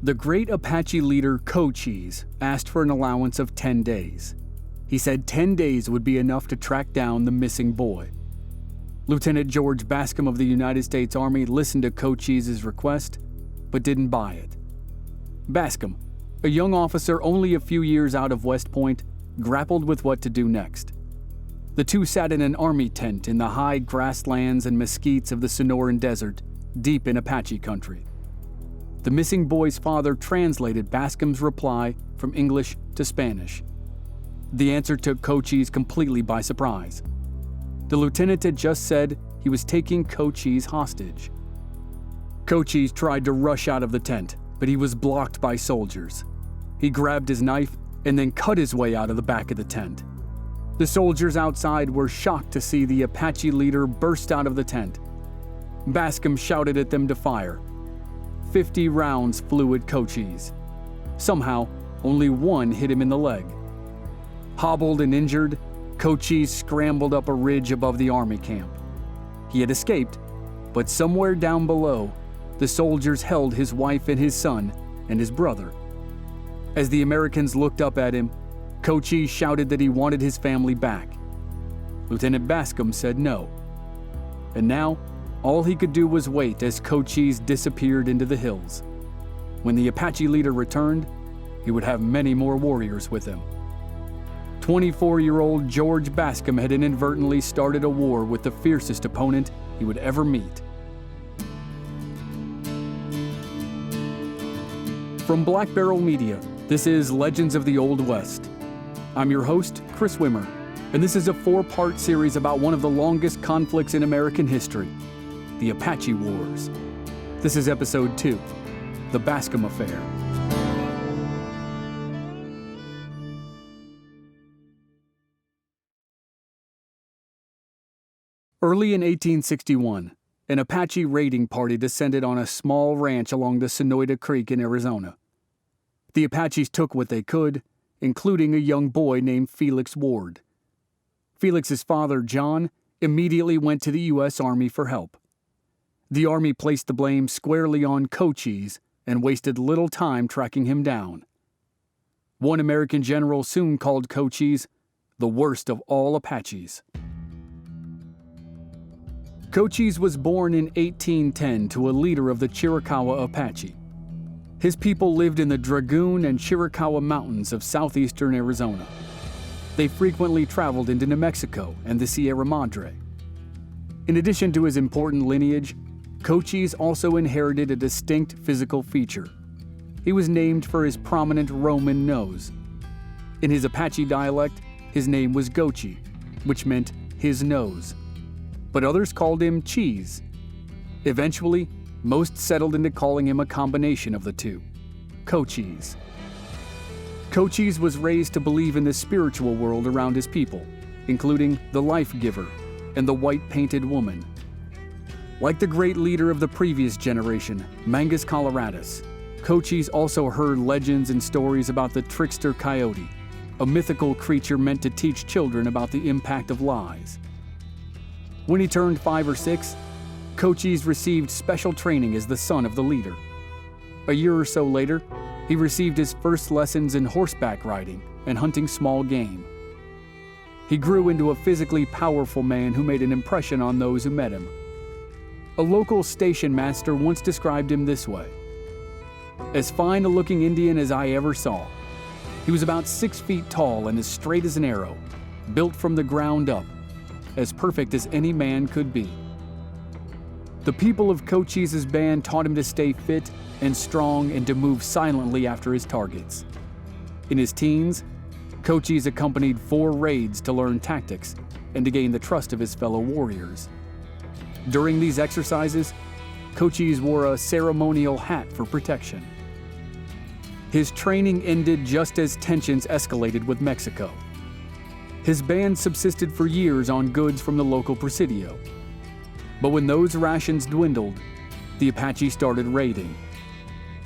The great Apache leader Cochise asked for an allowance of 10 days. He said 10 days would be enough to track down the missing boy. Lieutenant George Bascom of the United States Army listened to Cochise's request, but didn't buy it. Bascom, a young officer only a few years out of West Point, grappled with what to do next. The two sat in an army tent in the high grasslands and mesquites of the Sonoran Desert, deep in Apache country. The missing boy's father translated Bascom's reply from English to Spanish. The answer took Cochise completely by surprise. The lieutenant had just said he was taking Cochise hostage. Cochise tried to rush out of the tent, but he was blocked by soldiers. He grabbed his knife and then cut his way out of the back of the tent. The soldiers outside were shocked to see the Apache leader burst out of the tent. Bascom shouted at them to fire. 50 rounds flew at Cochise. Somehow, only one hit him in the leg. Hobbled and injured, Cochise scrambled up a ridge above the army camp. He had escaped, but somewhere down below, the soldiers held his wife and his son and his brother. As the Americans looked up at him, Cochise shouted that he wanted his family back. Lieutenant Bascom said no. And now, all he could do was wait as Cochise disappeared into the hills. When the Apache leader returned, he would have many more warriors with him. 24-year-old George Bascom had inadvertently started a war with the fiercest opponent he would ever meet. From Black Barrel Media, this is Legends of the Old West. I'm your host, Chris Wimmer, and this is a 4-part series about one of the longest conflicts in American history, the Apache Wars. This is Episode 2, The Bascom Affair. Early in 1861, an Apache raiding party descended on a small ranch along the Sonoyta Creek in Arizona. The Apaches took what they could, including a young boy named Felix Ward. Felix's father, John, immediately went to the U.S. Army for help. The Army placed the blame squarely on Cochise and wasted little time tracking him down. One American general soon called Cochise the worst of all Apaches. Cochise was born in 1810 to a leader of the Chiricahua Apache. His people lived in the Dragoon and Chiricahua Mountains of southeastern Arizona. They frequently traveled into New Mexico and the Sierra Madre. In addition to his important lineage, Cochise also inherited a distinct physical feature. He was named for his prominent Roman nose. In his Apache dialect, his name was Gochi, which meant his nose. But others called him Cheese. Eventually, most settled into calling him a combination of the two, Cochise. Cochise was raised to believe in the spiritual world around his people, including the life giver and the white-painted woman. Like the great leader of the previous generation, Mangas, Coloradas, Cochise also heard legends and stories about the trickster coyote, a mythical creature meant to teach children about the impact of lies. When he turned 5 or 6, Cochise received special training as the son of the leader. A year or so later, he received his first lessons in horseback riding and hunting small game. He grew into a physically powerful man who made an impression on those who met him. A local station master once described him this way: "As fine a looking Indian as I ever saw. He was about 6 feet tall and as straight as an arrow, built from the ground up, as perfect as any man could be." The people of Cochise's band taught him to stay fit and strong and to move silently after his targets. In his teens, Cochise accompanied 4 raids to learn tactics and to gain the trust of his fellow warriors. During these exercises, Cochise wore a ceremonial hat for protection. His training ended just as tensions escalated with Mexico. His band subsisted for years on goods from the local presidio. But when those rations dwindled, the Apache started raiding.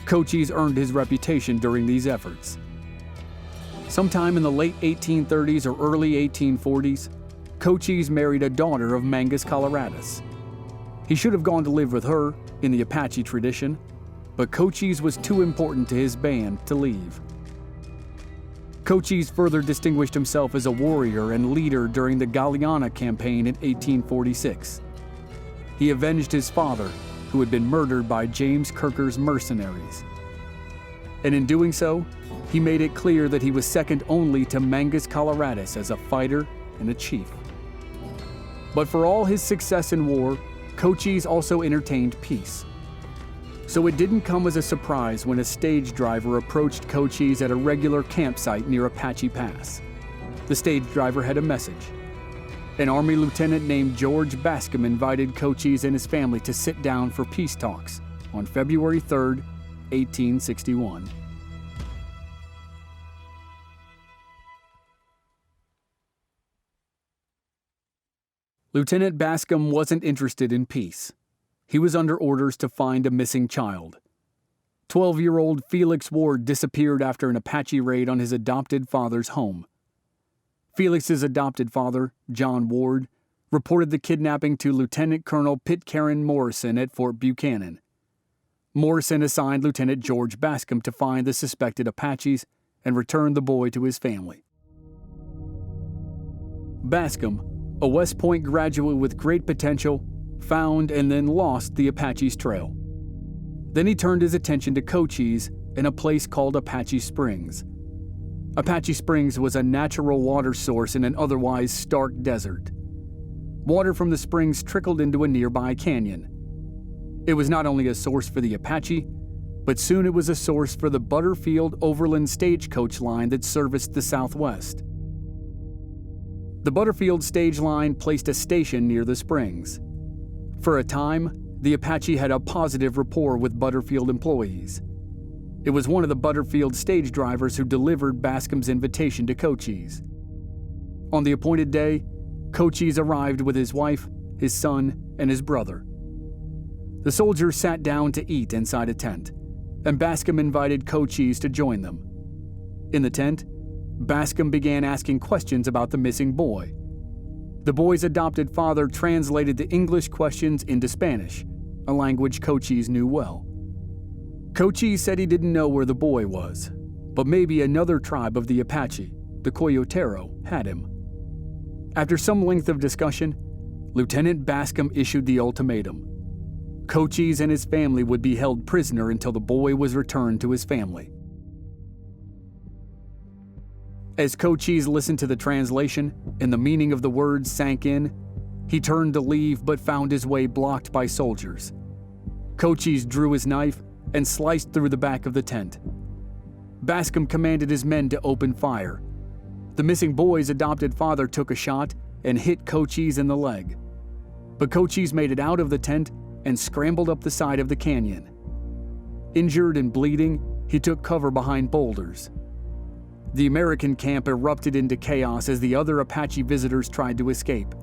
Cochise earned his reputation during these efforts. Sometime in the late 1830s or early 1840s, Cochise married a daughter of Mangas, Coloradas. He should have gone to live with her, in the Apache tradition, but Cochise was too important to his band to leave. Cochise further distinguished himself as a warrior and leader during the Galiana campaign in 1846. He avenged his father, who had been murdered by James Kirker's mercenaries. And in doing so, he made it clear that he was second only to Mangas Coloradas as a fighter and a chief. But for all his success in war, Cochise also entertained peace. So it didn't come as a surprise when a stage driver approached Cochise at a regular campsite near Apache Pass. The stage driver had a message. An Army lieutenant named George Bascom invited Cochise and his family to sit down for peace talks on February 3, 1861. Lieutenant Bascom wasn't interested in peace. He was under orders to find a missing child. 12-year-old Felix Ward disappeared after an Apache raid on his adopted father's home. Felix's adopted father, John Ward, reported the kidnapping to Lieutenant Colonel Pitcairn Morrison at Fort Buchanan. Morrison assigned Lieutenant George Bascom to find the suspected Apaches and return the boy to his family. Bascom, a West Point graduate with great potential, found and then lost the Apache's trail. Then he turned his attention to Cochise in a place called Apache Springs. Apache Springs was a natural water source in an otherwise stark desert. Water from the springs trickled into a nearby canyon. It was not only a source for the Apache, but soon it was a source for the Butterfield Overland Stagecoach line that serviced the Southwest. The Butterfield stage line placed a station near the springs. For a time, the Apache had a positive rapport with Butterfield employees. It was one of the Butterfield stage drivers who delivered Bascom's invitation to Cochise. On the appointed day, Cochise arrived with his wife, his son, and his brother. The soldiers sat down to eat inside a tent, and Bascom invited Cochise to join them. In the tent, Bascom began asking questions about the missing boy. The boy's adopted father translated the English questions into Spanish, a language Cochise knew well. Cochise said he didn't know where the boy was, but maybe another tribe of the Apache, the Coyotero, had him. After some length of discussion, Lieutenant Bascom issued the ultimatum. Cochise and his family would be held prisoner until the boy was returned to his family. As Cochise listened to the translation and the meaning of the words sank in, he turned to leave but found his way blocked by soldiers. Cochise drew his knife and sliced through the back of the tent. Bascom commanded his men to open fire. The missing boy's adopted father took a shot and hit Cochise in the leg. But Cochise made it out of the tent and scrambled up the side of the canyon. Injured and bleeding, he took cover behind boulders. The American camp erupted into chaos as the other Apache visitors tried to escape.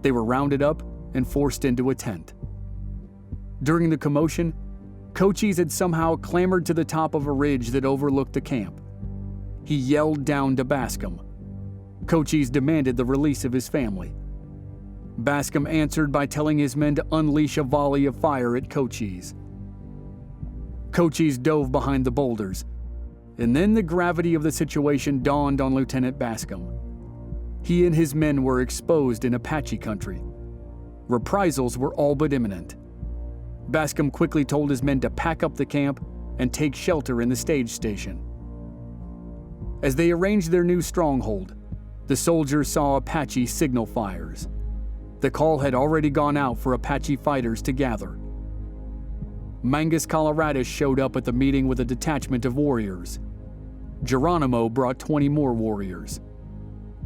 They were rounded up and forced into a tent. During the commotion, Cochise had somehow clambered to the top of a ridge that overlooked the camp. He yelled down to Bascom. Cochise demanded the release of his family. Bascom answered by telling his men to unleash a volley of fire at Cochise. Cochise dove behind the boulders, and then the gravity of the situation dawned on Lieutenant Bascom. He and his men were exposed in Apache country. Reprisals were all but imminent. Bascom quickly told his men to pack up the camp and take shelter in the stage station. As they arranged their new stronghold, the soldiers saw Apache signal fires. The call had already gone out for Apache fighters to gather. Mangas Coloradas showed up at the meeting with a detachment of warriors. Geronimo brought 20 more warriors.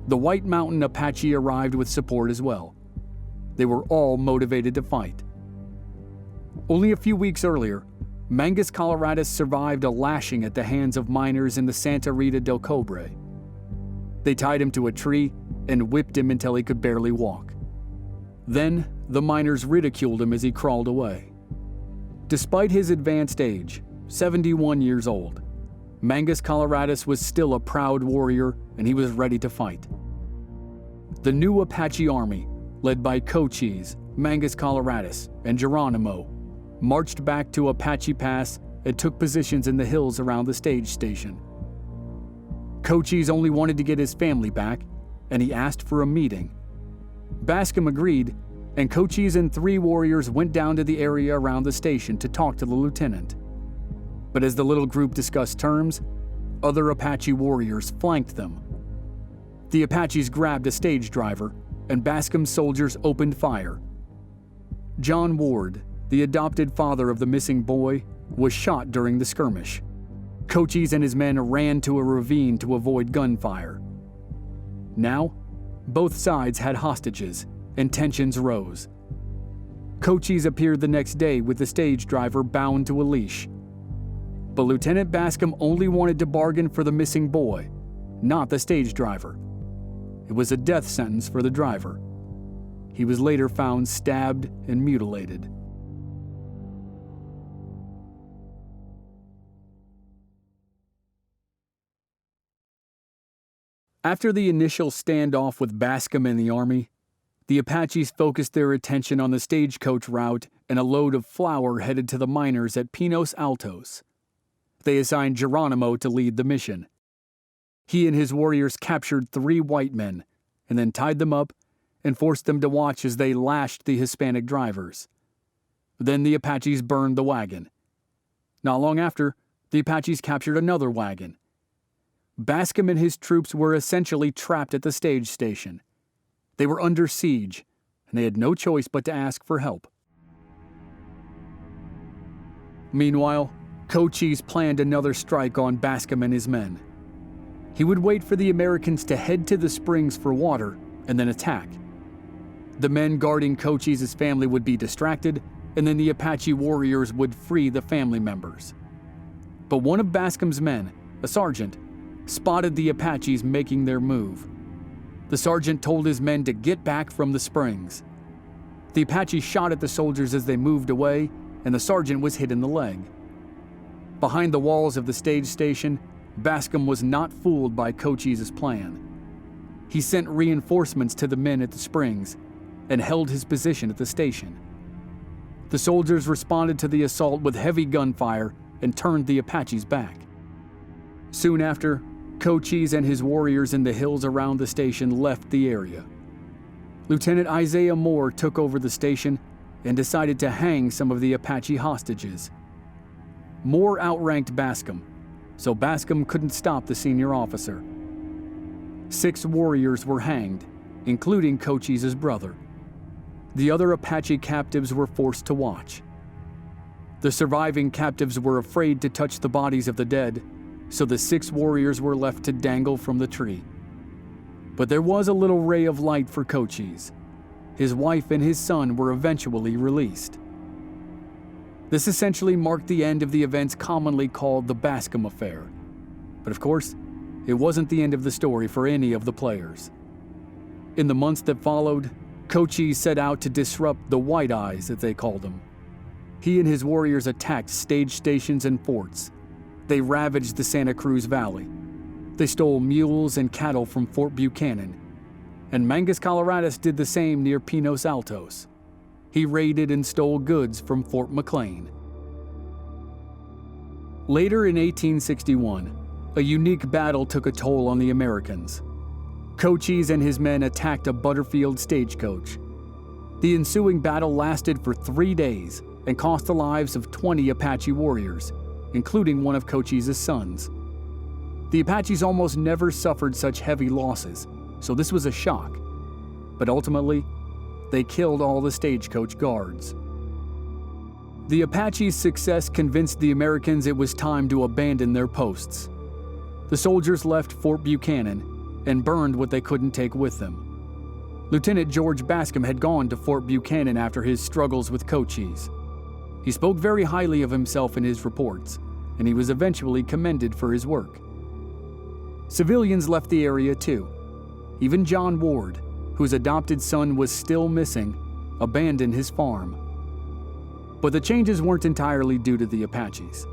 The White Mountain Apache arrived with support as well. They were all motivated to fight. Only a few weeks earlier, Mangas Coloradas survived a lashing at the hands of miners in the Santa Rita del Cobre. They tied him to a tree and whipped him until he could barely walk. Then, the miners ridiculed him as he crawled away. Despite his advanced age, 71 years old, Mangas Coloradas was still a proud warrior and he was ready to fight. The new Apache army, led by Cochise, Mangas Coloradas, and Geronimo, marched back to Apache Pass and took positions in the hills around the stage station. Cochise only wanted to get his family back, and he asked for a meeting. Bascom agreed, and Cochise and 3 warriors went down to the area around the station to talk to the lieutenant. But as the little group discussed terms, other Apache warriors flanked them. The Apaches grabbed a stage driver, and Bascom's soldiers opened fire. John Ward, the adopted father of the missing boy, was shot during the skirmish. Cochise and his men ran to a ravine to avoid gunfire. Now, both sides had hostages, and tensions rose. Cochise appeared the next day with the stage driver bound to a leash. But Lieutenant Bascom only wanted to bargain for the missing boy, not the stage driver. It was a death sentence for the driver. He was later found stabbed and mutilated. After the initial standoff with Bascom and the Army, the Apaches focused their attention on the stagecoach route and a load of flour headed to the miners at Pinos Altos. They assigned Geronimo to lead the mission. He and his warriors captured 3 white men and then tied them up and forced them to watch as they lashed the Hispanic drivers. Then the Apaches burned the wagon. Not long after, the Apaches captured another wagon. Bascom and his troops were essentially trapped at the stage station. They were under siege, and they had no choice but to ask for help. Meanwhile, Cochise planned another strike on Bascom and his men. He would wait for the Americans to head to the springs for water and then attack. The men guarding Cochise's family would be distracted, and then the Apache warriors would free the family members. But one of Bascom's men, a sergeant, spotted the Apaches making their move. The sergeant told his men to get back from the springs. The Apache shot at the soldiers as they moved away, and the sergeant was hit in the leg. Behind the walls of the stage station, Bascom was not fooled by Cochise's plan. He sent reinforcements to the men at the springs and held his position at the station. The soldiers responded to the assault with heavy gunfire and turned the Apaches back. Soon after, Cochise and his warriors in the hills around the station left the area. Lieutenant Isaiah Moore took over the station and decided to hang some of the Apache hostages. Moore outranked Bascom, so Bascom couldn't stop the senior officer. 6 warriors were hanged, including Cochise's brother. The other Apache captives were forced to watch. The surviving captives were afraid to touch the bodies of the dead, so the 6 warriors were left to dangle from the tree. But there was a little ray of light for Cochise. His wife and his son were eventually released. This essentially marked the end of the events commonly called the Bascom Affair. But of course, it wasn't the end of the story for any of the players. In the months that followed, Cochise set out to disrupt the White Eyes, as they called them. He and his warriors attacked stage stations and forts. They ravaged the Santa Cruz Valley. They stole mules and cattle from Fort Buchanan. And Mangas, Coloradas did the same near Pinos Altos. He raided and stole goods from Fort McLean. Later in 1861, a unique battle took a toll on the Americans. Cochise and his men attacked a Butterfield stagecoach. The ensuing battle lasted for 3 days and cost the lives of 20 Apache warriors, including one of Cochise's sons. The Apaches almost never suffered such heavy losses, so this was a shock. But ultimately, they killed all the stagecoach guards. The Apaches' success convinced the Americans it was time to abandon their posts. The soldiers left Fort Buchanan and burned what they couldn't take with them. Lieutenant George Bascom had gone to Fort Buchanan after his struggles with Cochise. He spoke very highly of himself in his reports, and he was eventually commended for his work. Civilians left the area too. Even John Ward, whose adopted son was still missing, abandoned his farm. But the changes weren't entirely due to the Apaches.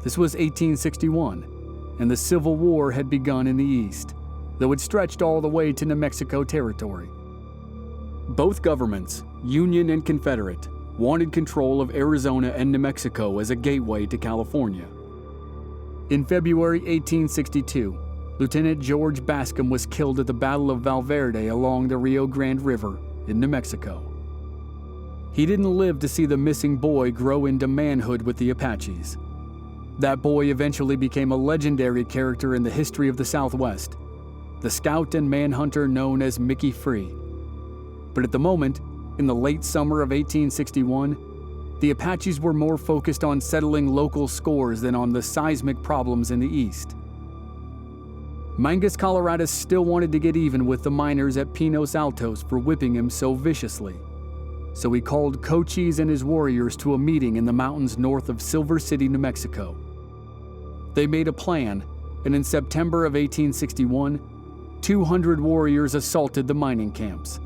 This was 1861, and the Civil War had begun in the East, though it stretched all the way to New Mexico territory. Both governments, Union and Confederate, wanted control of Arizona and New Mexico as a gateway to California. In February 1862, Lieutenant George Bascom was killed at the Battle of Valverde along the Rio Grande River in New Mexico. He didn't live to see the missing boy grow into manhood with the Apaches. That boy eventually became a legendary character in the history of the Southwest, the scout and manhunter known as Mickey Free. But at the moment, in the late summer of 1861, the Apaches were more focused on settling local scores than on the seismic problems in the east. Mangas Coloradas still wanted to get even with the miners at Pinos Altos for whipping him so viciously. So he called Cochise and his warriors to a meeting in the mountains north of Silver City, New Mexico. They made a plan, and in September of 1861, 200 warriors assaulted the mining camps.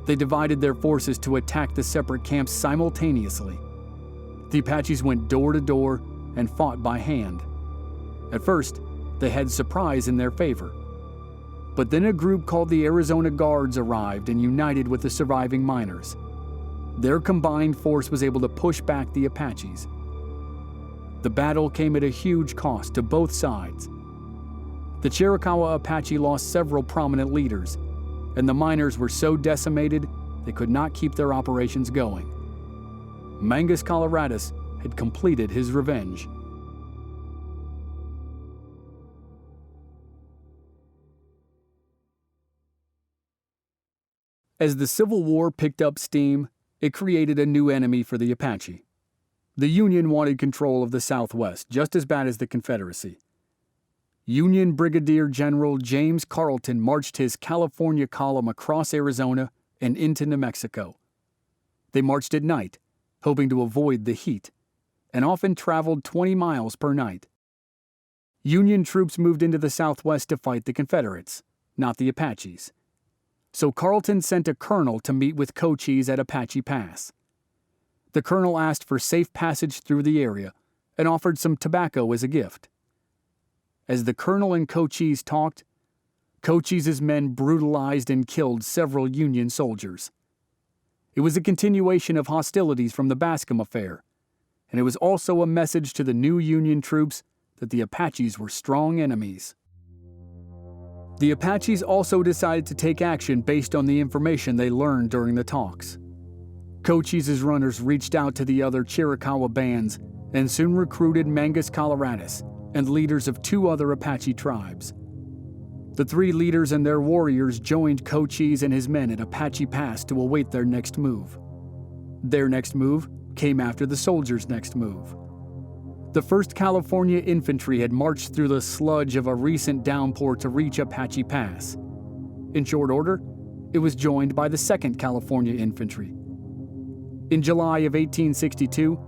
They divided their forces to attack the separate camps simultaneously. The Apaches went door to door and fought by hand. At first, they had surprise in their favor. But then a group called the Arizona Guards arrived and united with the surviving miners. Their combined force was able to push back the Apaches. The battle came at a huge cost to both sides. The Chiricahua Apache lost several prominent leaders, and the miners were so decimated they could not keep their operations going. Mangas Coloradas had completed his revenge. As the Civil War picked up steam, it created a new enemy for the Apache. The Union wanted control of the Southwest just as bad as the Confederacy. Union Brigadier General James Carleton marched his California column across Arizona and into New Mexico. They marched at night, hoping to avoid the heat, and often traveled 20 miles per night. Union troops moved into the Southwest to fight the Confederates, not the Apaches. So Carleton sent a colonel to meet with Cochise at Apache Pass. The colonel asked for safe passage through the area and offered some tobacco as a gift. As the colonel and Cochise talked, Cochise's men brutalized and killed several Union soldiers. It was a continuation of hostilities from the Bascom affair, and it was also a message to the new Union troops that the Apaches were strong enemies. The Apaches also decided to take action based on the information they learned during the talks. Cochise's runners reached out to the other Chiricahua bands and soon recruited Mangas Coloradas and leaders of 2 other Apache tribes. The 3 leaders and their warriors joined Cochise and his men at Apache Pass to await their next move. Their next move came after the soldiers' next move. The 1st California Infantry had marched through the sludge of a recent downpour to reach Apache Pass. In short order, it was joined by the 2nd California Infantry. In July of 1862,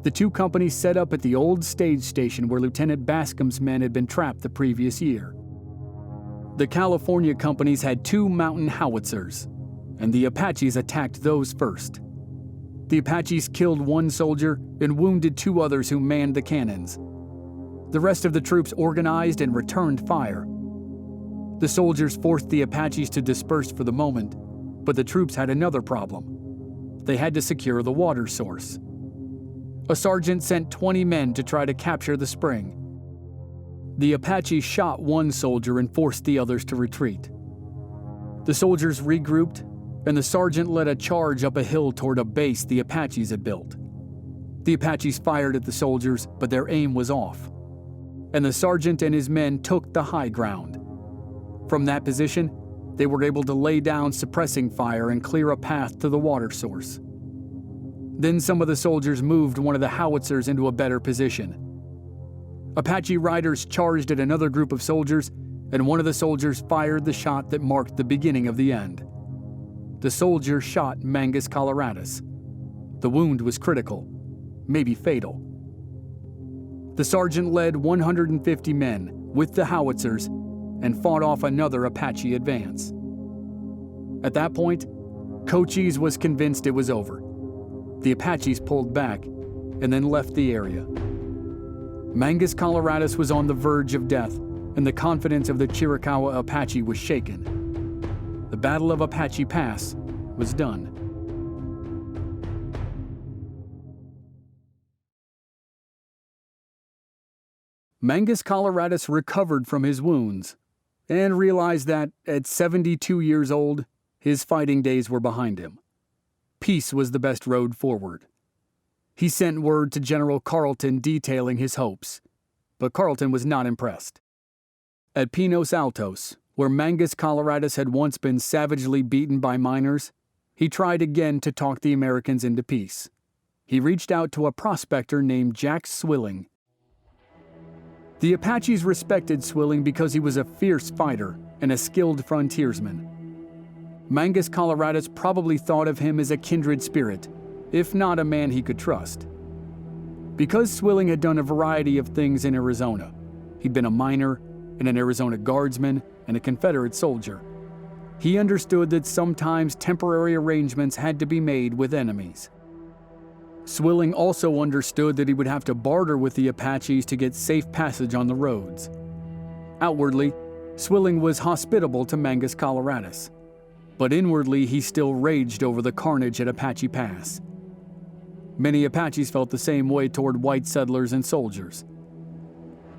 the 2 companies set up at the old stage station where Lieutenant Bascom's men had been trapped the previous year. The California companies had 2 mountain howitzers, and the Apaches attacked those first. The Apaches killed 1 soldier and wounded 2 others who manned the cannons. The rest of the troops organized and returned fire. The soldiers forced the Apaches to disperse for the moment, but the troops had another problem. They had to secure the water source. A sergeant sent 20 men to try to capture the spring. The Apaches shot 1 soldier and forced the others to retreat. The soldiers regrouped, and the sergeant led a charge up a hill toward a base the Apaches had built. The Apaches fired at the soldiers, but their aim was off, and the sergeant and his men took the high ground. From that position, they were able to lay down suppressing fire and clear a path to the water source. Then some of the soldiers moved one of the howitzers into a better position. Apache riders charged at another group of soldiers, and one of the soldiers fired the shot that marked the beginning of the end. The soldier shot Mangas Coloradas. The wound was critical, maybe fatal. The sergeant led 150 men with the howitzers and fought off another Apache advance. At that point, Cochise was convinced it was over. The Apaches pulled back and then left the area. Mangas Coloradas was on the verge of death, and the confidence of the Chiricahua Apache was shaken. The Battle of Apache Pass was done. Mangas Coloradas recovered from his wounds and realized that, at 72 years old, his fighting days were behind him. Peace was the best road forward. He sent word to General Carleton detailing his hopes, but Carleton was not impressed. At Pinos Altos, where Mangas Coloradas had once been savagely beaten by miners, he tried again to talk the Americans into peace. He reached out to a prospector named Jack Swilling. The Apaches respected Swilling because he was a fierce fighter and a skilled frontiersman. Mangas Coloradas probably thought of him as a kindred spirit, if not a man he could trust. Because Swilling had done a variety of things in Arizona, he'd been a miner and an Arizona guardsman and a Confederate soldier. He understood that sometimes temporary arrangements had to be made with enemies. Swilling also understood that he would have to barter with the Apaches to get safe passage on the roads. Outwardly, Swilling was hospitable to Mangas Coloradas, but inwardly he still raged over the carnage at Apache Pass. Many Apaches felt the same way toward white settlers and soldiers.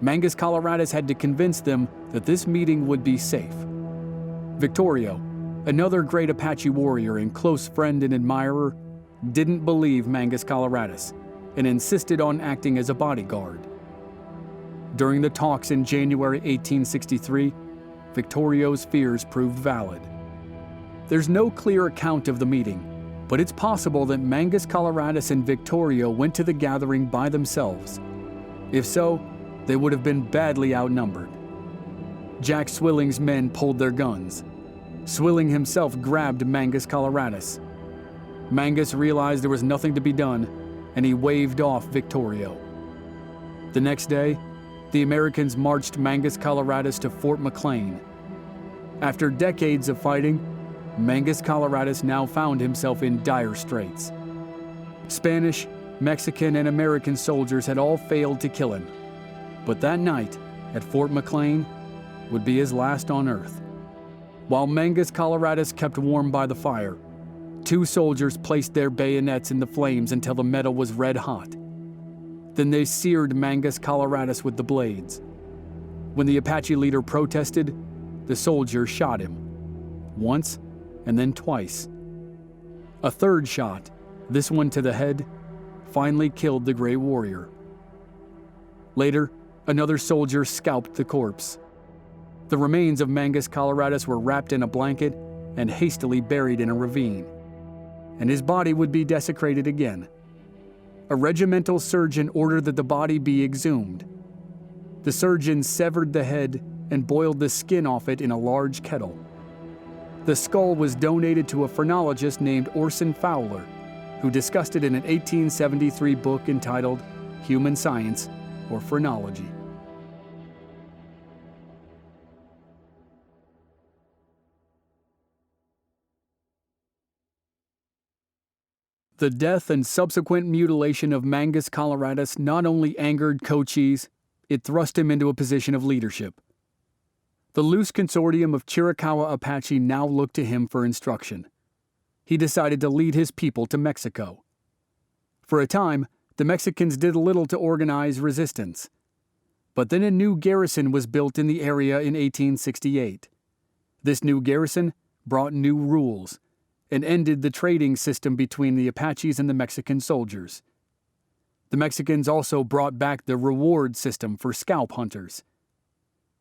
Mangas Coloradas had to convince them that this meeting would be safe. Victorio, another great Apache warrior and close friend and admirer, didn't believe Mangas Coloradas and insisted on acting as a bodyguard. During the talks in January 1863, Victorio's fears proved valid. There's no clear account of the meeting, but it's possible that Mangas Coloradas and Victorio went to the gathering by themselves. If so, they would have been badly outnumbered. Jack Swilling's men pulled their guns. Swilling himself grabbed Mangas Coloradas. Mangas realized there was nothing to be done, and he waved off Victorio. The next day, the Americans marched Mangas Coloradas to Fort McLean. After decades of fighting, Mangas Coloradas now found himself in dire straits. Spanish, Mexican, and American soldiers had all failed to kill him, but that night at Fort McLean would be his last on earth. While Mangas Coloradas kept warm by the fire, 2 soldiers placed their bayonets in the flames until the metal was red hot. Then they seared Mangas Coloradas with the blades. When the Apache leader protested, the soldiers shot him. Once, and then twice. A third shot, this one to the head, finally killed the Gray Warrior. Later, another soldier scalped the corpse. The remains of Mangas Coloradas were wrapped in a blanket and hastily buried in a ravine, and his body would be desecrated again. A regimental surgeon ordered that the body be exhumed. The surgeon severed the head and boiled the skin off it in a large kettle. The skull was donated to a phrenologist named Orson Fowler, who discussed it in an 1873 book entitled Human Science or Phrenology. The death and subsequent mutilation of Mangas Coloradas not only angered Cochise, it thrust him into a position of leadership. The loose consortium of Chiricahua Apache now looked to him for instruction. He decided to lead his people to Mexico. For a time, the Mexicans did little to organize resistance. But then a new garrison was built in the area in 1868. This new garrison brought new rules and ended the trading system between the Apaches and the Mexican soldiers. The Mexicans also brought back the reward system for scalp hunters.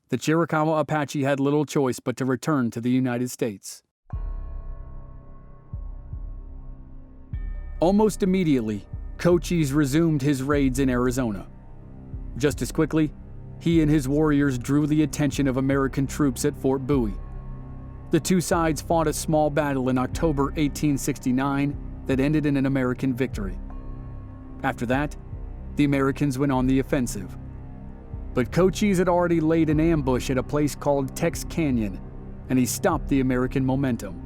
The Chiricahua Apache had little choice but to return to the United States. Almost immediately, Cochise resumed his raids in Arizona. Just as quickly, he and his warriors drew the attention of American troops at Fort Bowie. The two sides fought a small battle in October 1869 that ended in an American victory. After that, the Americans went on the offensive. But Cochise had already laid an ambush at a place called Tex Canyon, and he stopped the American momentum.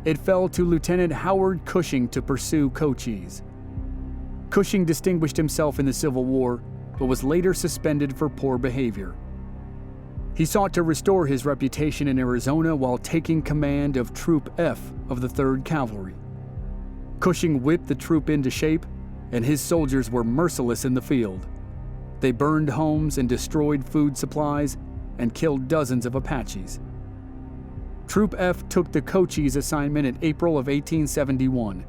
It fell to Lieutenant Howard Cushing to pursue Cochise. Cushing distinguished himself in the Civil War, but was later suspended for poor behavior. He sought to restore his reputation in Arizona while taking command of Troop F of the 3rd Cavalry. Cushing whipped the troop into shape, and his soldiers were merciless in the field. They burned homes and destroyed food supplies and killed dozens of Apaches. Troop F took the Cochise assignment in April of 1871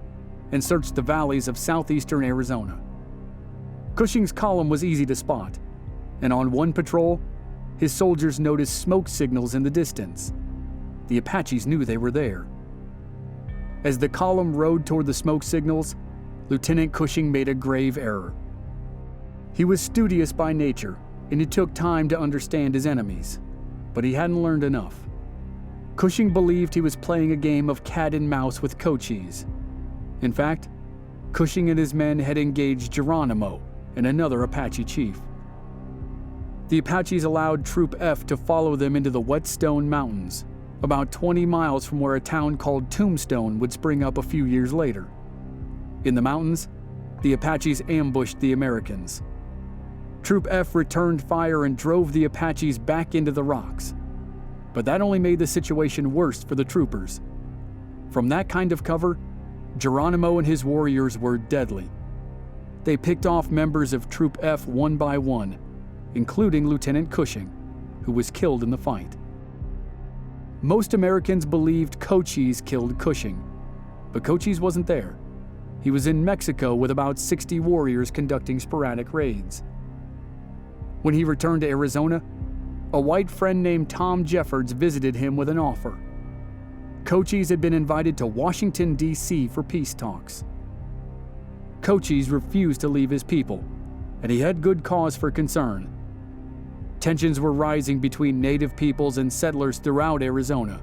and searched the valleys of southeastern Arizona. Cushing's column was easy to spot, and on one patrol, his soldiers noticed smoke signals in the distance. The Apaches knew they were there. As the column rode toward the smoke signals, Lieutenant Cushing made a grave error. He was studious by nature, and it took time to understand his enemies, but he hadn't learned enough. Cushing believed he was playing a game of cat and mouse with Cochise. In fact, Cushing and his men had engaged Geronimo and another Apache chief. The Apaches allowed Troop F to follow them into the Whetstone Mountains, about 20 miles from where a town called Tombstone would spring up a few years later. In the mountains, the Apaches ambushed the Americans. Troop F returned fire and drove the Apaches back into the rocks. But that only made the situation worse for the troopers. From that kind of cover, Geronimo and his warriors were deadly. They picked off members of Troop F one by one, including Lieutenant Cushing, who was killed in the fight. Most Americans believed Cochise killed Cushing, but Cochise wasn't there. He was in Mexico with about 60 warriors conducting sporadic raids. When he returned to Arizona, a white friend named Tom Jeffords visited him with an offer. Cochise had been invited to Washington, D.C. for peace talks. Cochise refused to leave his people, and he had good cause for concern. Tensions were rising between native peoples and settlers throughout Arizona,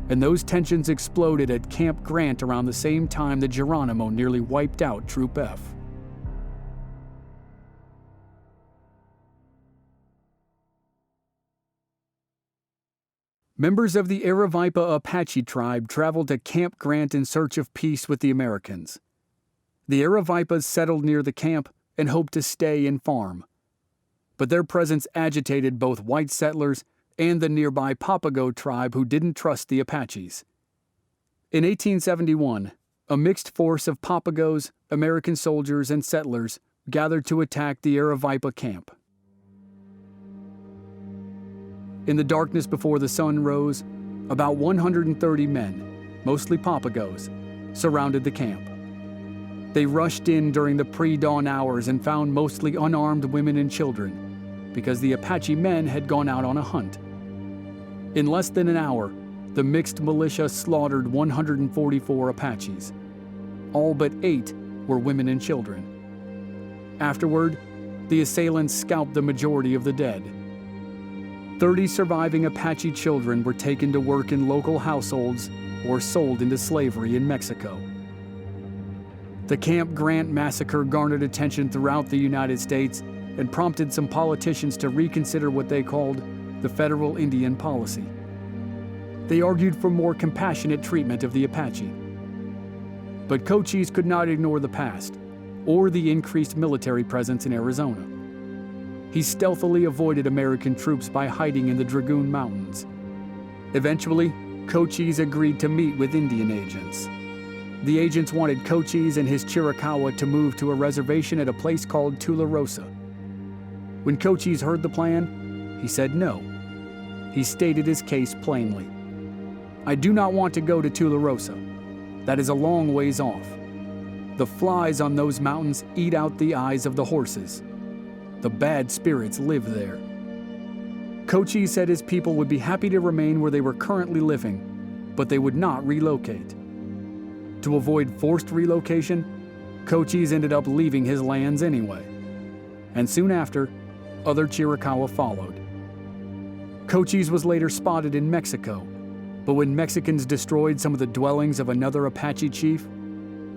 and those tensions exploded at Camp Grant around the same time that Geronimo nearly wiped out Troop F. Members of the Aravaipa Apache tribe traveled to Camp Grant in search of peace with the Americans. The Aravaipas settled near the camp and hoped to stay and farm. But their presence agitated both white settlers and the nearby Papago tribe who didn't trust the Apaches. In 1871, a mixed force of Papagos, American soldiers, and settlers gathered to attack the Aravaipa camp. In the darkness before the sun rose, about 130 men, mostly Papagos, surrounded the camp. They rushed in during the pre-dawn hours and found mostly unarmed women and children, because the Apache men had gone out on a hunt. In less than an hour, the mixed militia slaughtered 144 Apaches. All but 8 were women and children. Afterward, the assailants scalped the majority of the dead. 30 surviving Apache children were taken to work in local households or sold into slavery in Mexico. The Camp Grant massacre garnered attention throughout the United States and prompted some politicians to reconsider what they called the federal Indian policy. They argued for more compassionate treatment of the Apache. But Cochise could not ignore the past or the increased military presence in Arizona. He stealthily avoided American troops by hiding in the Dragoon Mountains. Eventually, Cochise agreed to meet with Indian agents. The agents wanted Cochise and his Chiricahua to move to a reservation at a place called Tularosa. When Cochise heard the plan, he said no. He stated his case plainly. "I do not want to go to Tularosa. That is a long ways off. The flies on those mountains eat out the eyes of the horses. The bad spirits live there." Cochise said his people would be happy to remain where they were currently living, but they would not relocate. To avoid forced relocation, Cochise ended up leaving his lands anyway. And soon after, other Chiricahua followed. Cochise was later spotted in Mexico, but when Mexicans destroyed some of the dwellings of another Apache chief,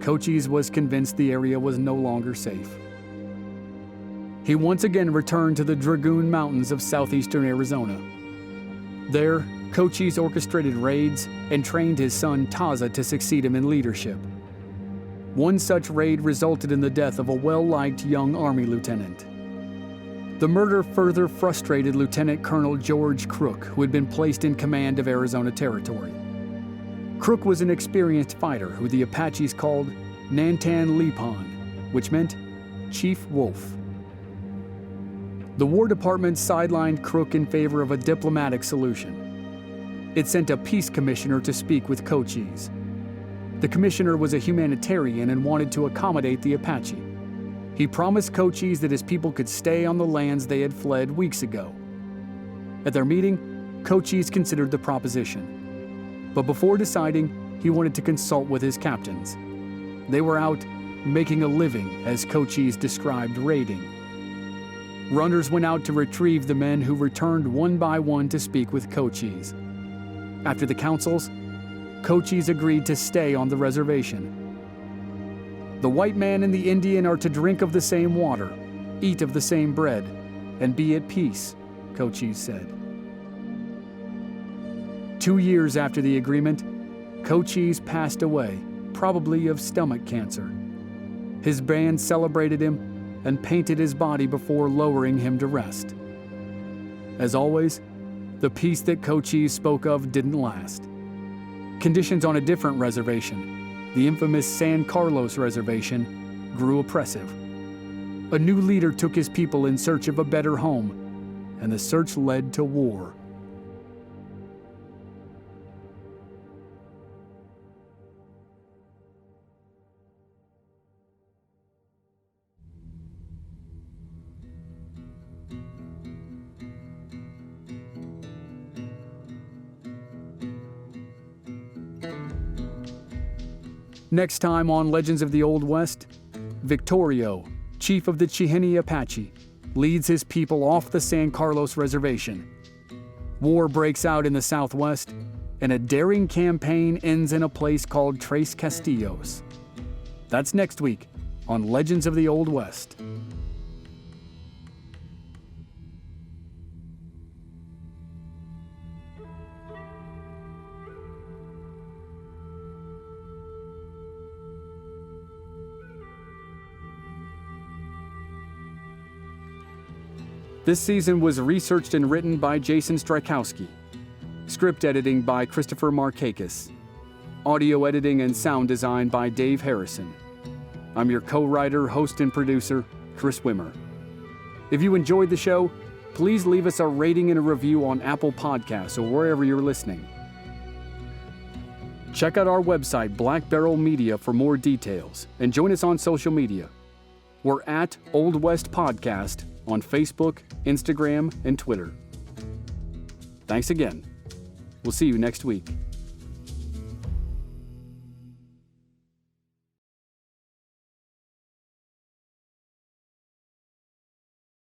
Cochise was convinced the area was no longer safe. He once again returned to the Dragoon Mountains of southeastern Arizona. There, Cochise orchestrated raids and trained his son Taza to succeed him in leadership. One such raid resulted in the death of a well-liked young Army lieutenant. The murder further frustrated Lieutenant Colonel George Crook, who had been placed in command of Arizona Territory. Crook was an experienced fighter who the Apaches called Nantan Lipan, which meant Chief Wolf. The War Department sidelined Crook in favor of a diplomatic solution. It sent a peace commissioner to speak with Cochise. The commissioner was a humanitarian and wanted to accommodate the Apache. He promised Cochise that his people could stay on the lands they had fled weeks ago. At their meeting, Cochise considered the proposition. But before deciding, he wanted to consult with his captains. They were out making a living, as Cochise described raiding. Runners went out to retrieve the men who returned one by one to speak with Cochise. After the councils, Cochise agreed to stay on the reservation. The white man and the Indian are to drink of the same water, eat of the same bread, and be at peace, Cochise said. 2 years after the agreement, Cochise passed away, probably of stomach cancer. His band celebrated him and painted his body before lowering him to rest. As always, the peace that Cochise spoke of didn't last. Conditions on a different reservation, the infamous San Carlos Reservation, grew oppressive. A new leader took his people in search of a better home, and the search led to war. Next time on Legends of the Old West, Victorio, chief of the Chihenne Apache, leads his people off the San Carlos Reservation. War breaks out in the Southwest, and a daring campaign ends in a place called Tres Castillos. That's next week on Legends of the Old West. This season was researched and written by Jason Strykowski. Script editing by Christopher Markakis. Audio editing and sound design by Dave Harrison. I'm your co-writer, host, and producer, Chris Wimmer. If you enjoyed the show, please leave us a rating and a review on Apple Podcasts or wherever you're listening. Check out our website, Black Barrel Media, for more details, and join us on social media. We're at Old West Podcast on Facebook, Instagram, and Twitter. Thanks again. We'll see you next week.